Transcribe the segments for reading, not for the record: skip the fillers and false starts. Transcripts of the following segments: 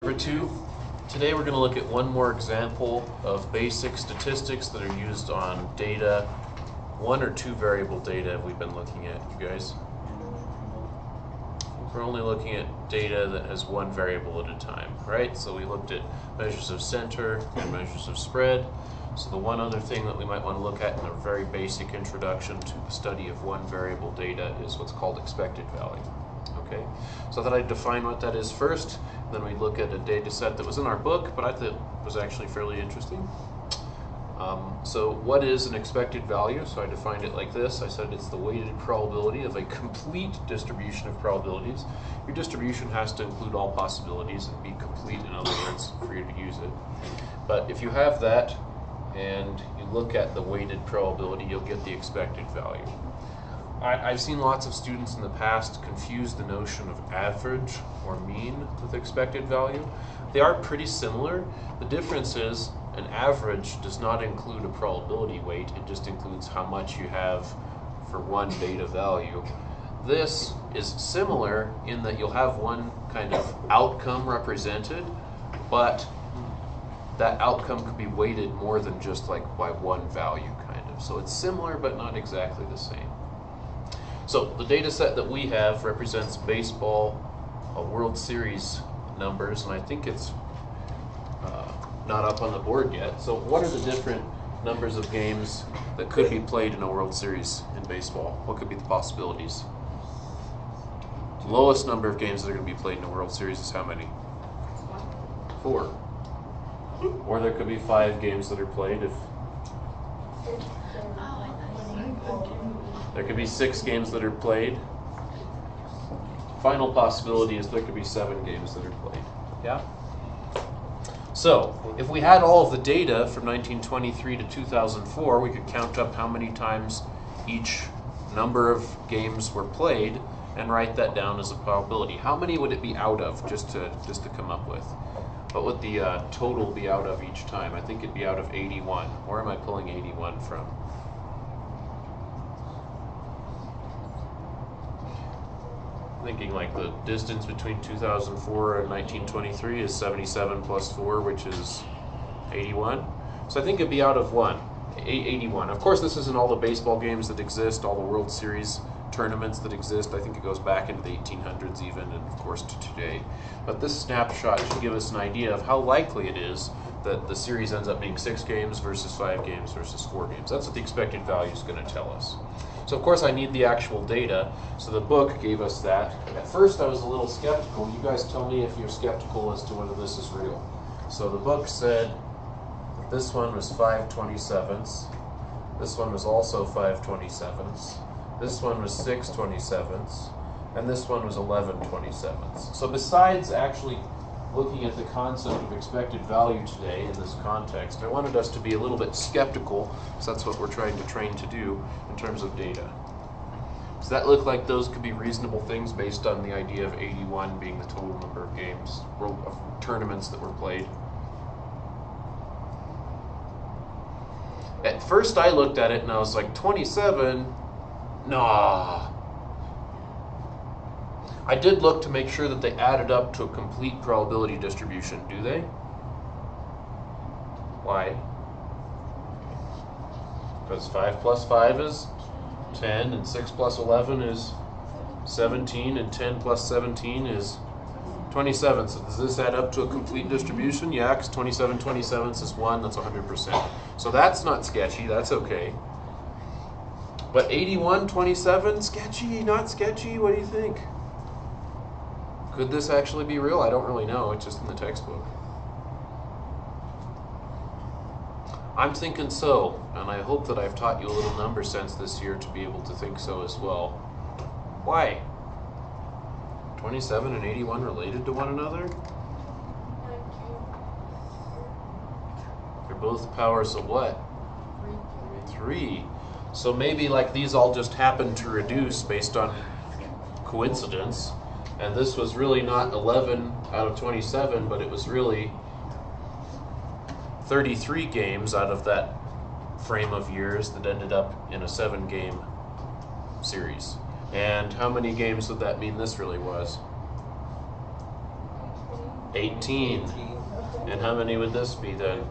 Algebra 2. Today we're going to look at one more example of basic statistics that are used on data. One or two variable data we've been looking at, you guys. We're only looking at data that has one variable at a time, right? So we looked at measures of center and measures of spread. So the one other thing that we might want to look at in a very basic introduction to the study of one variable data is what's called expected value. Okay, so I thought I'd define what that is first, then we'd look at a data set that was in our book, but I thought was actually fairly interesting. So what is an expected value? So I defined it like this. I said it's the weighted probability of a complete distribution of probabilities. Your distribution has to include all possibilities and be complete, in other words, for you to use it. But if you have that and you look at the weighted probability, you'll get the expected value. I've seen lots of students in the past confuse the notion of average or mean with expected value. They are pretty similar. The difference is an average does not include a probability weight. It just includes how much you have for one data value. This is similar in that you'll have one kind of outcome represented, but that outcome could be weighted more than just like by one value kind of. So it's similar but not exactly the same. So the data set that we have represents baseball World Series numbers, and I think it's not up on the board yet. So what are the different numbers of games that could be played in a World Series in baseball? What could be the possibilities? The lowest number of games that are going to be played in a World Series is how many? 4. Or there could be 5 games that are played if there could be 6 games that are played. Final possibility is there could be 7 games that are played. Yeah? So, if we had all of the data from 1923 to 2004, we could count up how many times each number of games were played and write that down as a probability. How many would it be out of, just to come up with? What would the total be out of each time? I think it'd be out of 81. Where am I pulling 81 from? Thinking like the distance between 2004 and 1923 is 77 plus 4, which is 81. So I think it'd be out of 81. Of course, this isn't all the baseball games that exist, all the World Series tournaments that exist. I think it goes back into the 1800s even, and of course to today. But this snapshot should give us an idea of how likely it is that the series ends up being 6 games versus 5 games versus 4 games. That's what the expected value is going to tell us. So of course I need the actual data, so the book gave us that. At first I was a little skeptical. You guys tell me if you're skeptical as to whether this is real. So the book said that this one was 5/27, this one was also 5/27, this one was 6/27, and this one was 11/27. So besides actually looking at the concept of expected value today in this context, I wanted us to be a little bit skeptical, because that's what we're trying to train to do in terms of data. Does that look like those could be reasonable things based on the idea of 81 being the total number of games, of tournaments that were played? At first I looked at it and I was like, 27? Nah. I did look to make sure that they added up to a complete probability distribution. Do they? Why? Because 5 plus 5 is 10, and 6 plus 11 is 17, and 10 plus 17 is 27. So does this add up to a complete distribution? Yeah, because 27/27 is 1, that's 100%. So that's not sketchy, that's okay. But 81/27, sketchy, not sketchy, what do you think? Could this actually be real? I don't really know, it's just in the textbook. I'm thinking so, and I hope that I've taught you a little number sense this year to be able to think so as well. Why? 27 and 81 related to one another? They're both powers of what? 3. So maybe like these all just happen to reduce based on coincidence. And this was really not 11 out of 27, but it was really 33 games out of that frame of years that ended up in a 7-game series. And how many games would that mean this really was? 18. And how many would this be then?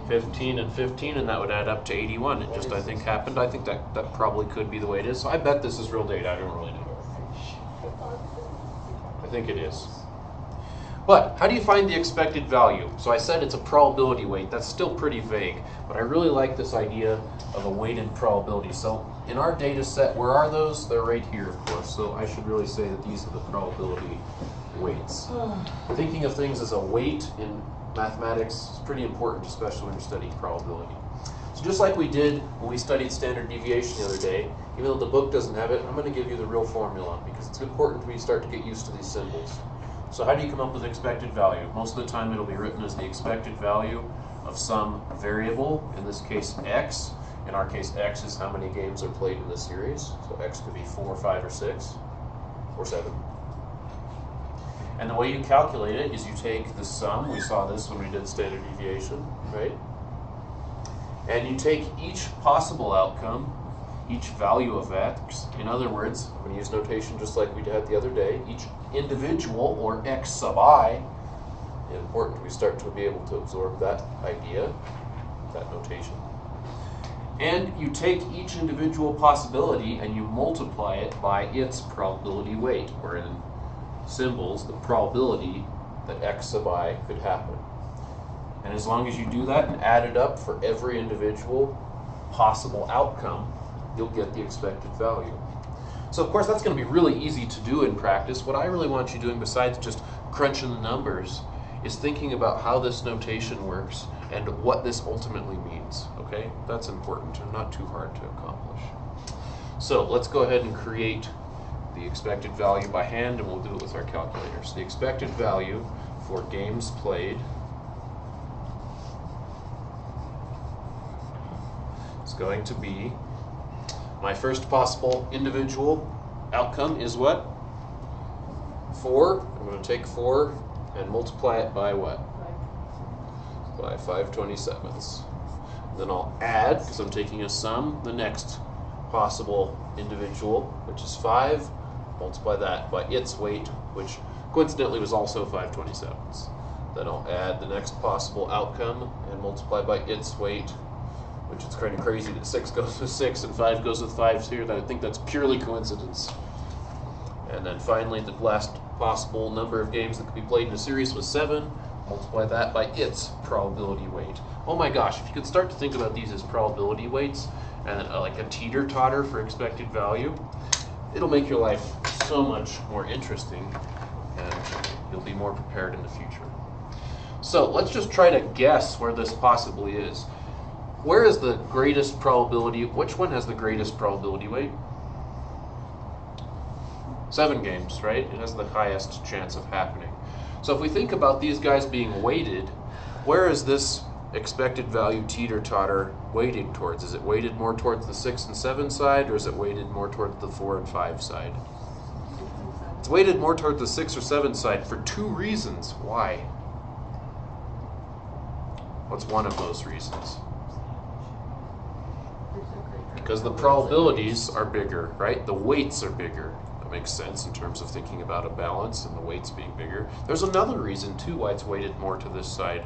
15 and 15, and that would add up to 81. It just, I think, happened. I think that probably could be the way it is. So I bet this is real data. I don't really know. I think it is. But how do you find the expected value? So I said it's a probability weight. That's still pretty vague, but I really like this idea of a weighted probability. So in our data set, where are those? They're right here, of course. So I should really say that these are the probability weights. Thinking of things as a weight in mathematics is pretty important, especially when you're studying probability. So just like we did when we studied standard deviation the other day, even though the book doesn't have it, I'm going to give you the real formula because it's important we start to get used to these symbols. So how do you come up with expected value? Most of the time it'll be written as the expected value of some variable, in this case x. In our case, x is how many games are played in the series. So x could be 4, 5, or 6, or 7. And the way you calculate it is you take the sum. We saw this when we did standard deviation, right? And you take each possible outcome, each value of x. In other words, I'm going to use notation just like we did the other day. Each individual, or x sub I, important we start to be able to absorb that idea, that notation. And you take each individual possibility and you multiply it by its probability weight, or in symbols, the probability that x sub I could happen. And as long as you do that and add it up for every individual possible outcome, you'll get the expected value. So of course that's going to be really easy to do in practice. What I really want you doing, besides just crunching the numbers, is thinking about how this notation works and what this ultimately means. Okay? That's important and not too hard to accomplish. So let's go ahead and create the expected value by hand, and we'll do it with our calculator. So the expected value for games played is going to be, my first possible individual outcome is what? 4. I'm going to take 4 and multiply it by what? By 5/27. Then I'll add, because I'm taking a sum, the next possible individual, which is 5. Multiply that by its weight, which coincidentally was also 5/27. Then I'll add the next possible outcome and multiply by its weight, which is kind of crazy that 6 goes with 6 and 5 goes with 5 here. I think that's purely coincidence. And then finally, the last possible number of games that could be played in a series was 7. Multiply that by its probability weight. Oh my gosh, if you could start to think about these as probability weights and like a teeter-totter for expected value, it'll make your life so much more interesting and you'll be more prepared in the future. So let's just try to guess where this possibly is. Where is the greatest probability? Which one has the greatest probability weight? 7 games, right? It has the highest chance of happening. So if we think about these guys being weighted, where is this expected value teeter-totter weighted towards? Is it weighted more towards the 6 and 7 side, or is it weighted more towards the 4 and 5 side? It's weighted more towards the 6 or 7 side for 2 reasons. Why? What's one of those reasons? Because the probabilities are bigger, right? The weights are bigger. That makes sense in terms of thinking about a balance and the weights being bigger. There's another reason too why it's weighted more to this side.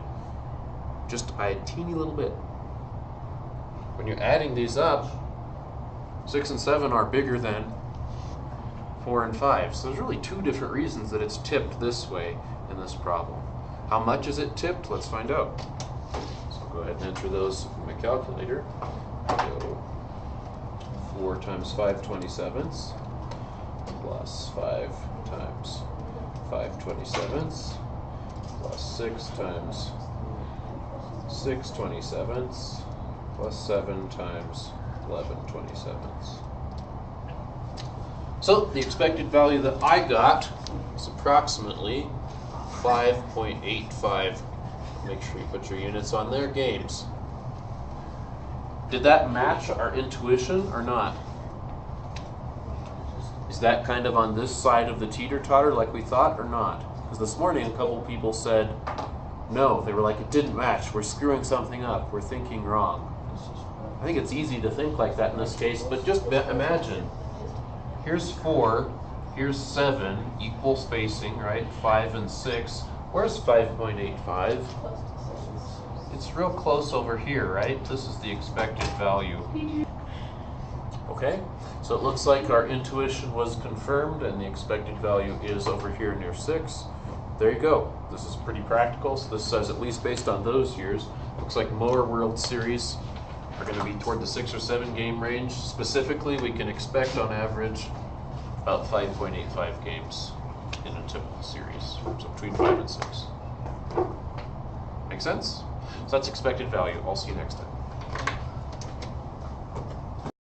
Just a teeny little bit. When you're adding these up, 6 and 7 are bigger than 4 and 5. So there's really 2 different reasons that it's tipped this way in this problem. How much is it tipped? Let's find out. So I'll go ahead and enter those in my calculator. So 4 times 5/27 plus 5 times 5/27 plus 6 times 6/27 plus 7 times 11/27. So the expected value that I got is approximately 5.85. Make sure you put your units on there. Games. Did that match our intuition or not? Is that kind of on this side of the teeter-totter like we thought or not? Because this morning a couple people said no. They were like, it didn't match. We're screwing something up. We're thinking wrong. I think it's easy to think like that in this case, but just imagine. Here's 4, here's 7, equal spacing, right? 5 and 6. Where's 5.85? It's real close over here, right? This is the expected value. Okay, so it looks like our intuition was confirmed and the expected value is over here near 6. There you go. This is pretty practical. So this says, at least based on those years, looks like more World Series are going to be toward the 6 or 7 game range. Specifically, we can expect on average about 5.85 games in a typical series, so between 5 and 6. Make sense? So that's expected value. I'll see you next time.